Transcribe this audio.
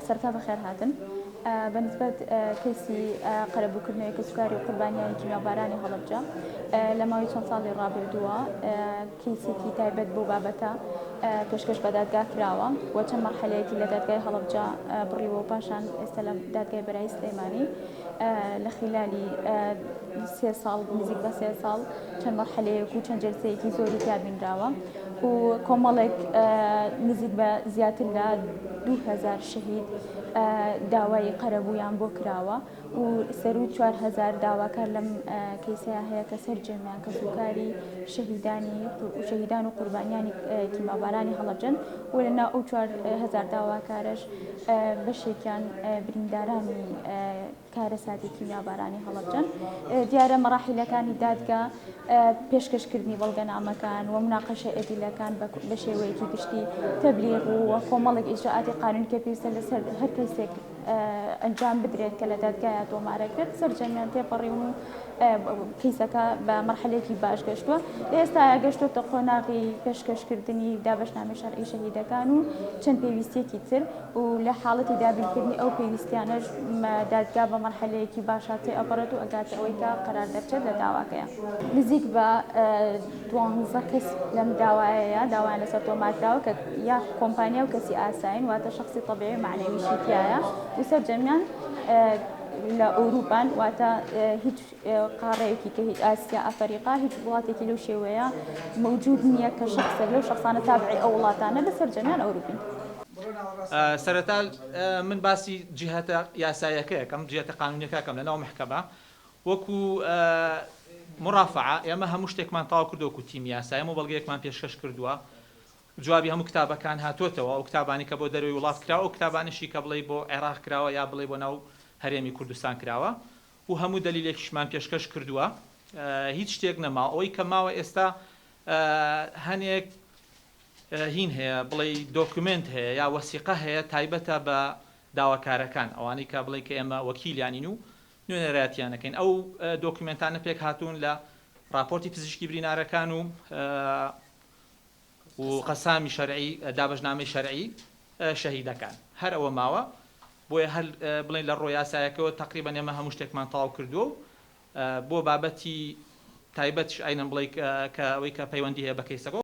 سەرتا بەخێر هاتن بەنسبەت کەسی قەرەبووکردنەوەی کەسوکاری و قوربانیانی کیمیابارانی هەڵەبجە لە ماوەی چەند ساڵی ڕابردووە کەیسێکی تایبەت بۆ بابەتە پێشکەش بە دادگا کراوە و چەند مەرحەلەیەکی لە دادگای هەڵەبجە بڕیوە و پاشان ئێستا لە دادگای بەرای سلێمانی لە خلالی 3 ساڵ نزیک بە 3 ساڵ چەند مەرحەلەیەک و چەند جلسەیەکی زۆری تیابینراوە و کۆمەڵێک نزیک بە زیاتر لە 2000 شەهید داوای قەرەبوویان بۆ کراوە و سەر و 4000 داواکار لەم کەیسەیە هەیە کە سەرجەمیان کەسوکاری شەهیدان و قوربانیانی کیمیابارانی هەڵەبجەن و لەناو ئەو 4000 داواکارش بەشێکیان بریندارانی کارەساتی کیمیابارانی هەڵەبجەن دیارە مەراحیلەکانی دادگا پێشکەشکردنی بەڵگەنامەکان و مناقەشە ئەدیلەکان بە شێوەیەکی گشتی تەبلیغ و کۆمەڵێک ئیجراعاتی قانونی کە پێویستە لەسەر هەر کەسێک ئەنجام بدرێت کە لە دادگایە تۆمارە کرد سەرجەمیان تێپەڕین و کەیسەکە بە مەرحەلەیەکی باش گەشتووە ئێستا گەشتوتە قۆناغی پێشکەشکردنی دابەشنامەی شەرعی شەهیدەکان و چەند پێویستیەکی تر و لە حاڵەتی دابینکردنی ئەو پێویستیانەش دادگا بە مەرحەلەیەکی باشا تێ ئەپەڕێت و ئەگاتە ئەوەی کە قەرار دەرچێت لە داواکەیە نزیک بە 12 کەس لەم داوایەیە داوایان لەسەر تۆمارکراوە کە یا کۆمپانیا و کەسی ئاساین واتە شخصی طبیعی معنەویشی تایە و سەرجەمیان لە ئەوروپان واتە هیچ قاڕەیەکی کە هیچ ئاسیا ئەفریقا هیچ وڵاتێکی لەو شێوەیە موجود نییە کە شخصێک لەو شخصانە تابعی ئەو وڵاتانە لە سەرجەمیان ئەوروپین. سەرەتا من باسی جیهەتە یاساییەکەیەکەم جیهەتە قانونیەکە کەم لەناو محکەمە وەکو مرافعە ئێمە هەموو شتێکمان تاوا کردو وەکو تیمی یاسایی و بەڵگەیەکمان پێشکەش کردووە جوابی هەموو کتابەکان هاتوۆتەوە ئەو کتابانی کە بۆ دەروی وڵات کراوە ئەو کتابانیشی کە بڵێ بۆ عێراق کراوە یا بڵێ بۆ ناو هەرێمی کوردستان کراوە و هەموو دلیلێکیشمان پێشکەش کردووە هیچ شتێک نەما ئەوەی کە ماوە ئێستا هەنێک هین هەیە بڵێ دۆکومنت هەیە یا وەسیقە هەیە تایبەتە بە داواکارەکان ئەوانەی کە بڵێ کە ئێمە وەکیلیانین و نوێنەرایەتیانەکەین ئەو دۆکومنتانە پێک هاتوون لە راپۆرتی پزیشکی برینارەکان و قەسامی شەرعی دابەشنامەی شەرعی شەهیدەکان هەر ئەوە ماوە بۆیە هەر بڵێن لە ڕۆی یاسایەکەوە تقریبەن ئێمە هەموو شتێکمان تەواو کردووە بۆ بابەتی تایبەتش ئاینەن بڵێ کە ئەوەی کە پەیوەندی هەیە بە کەیسەکە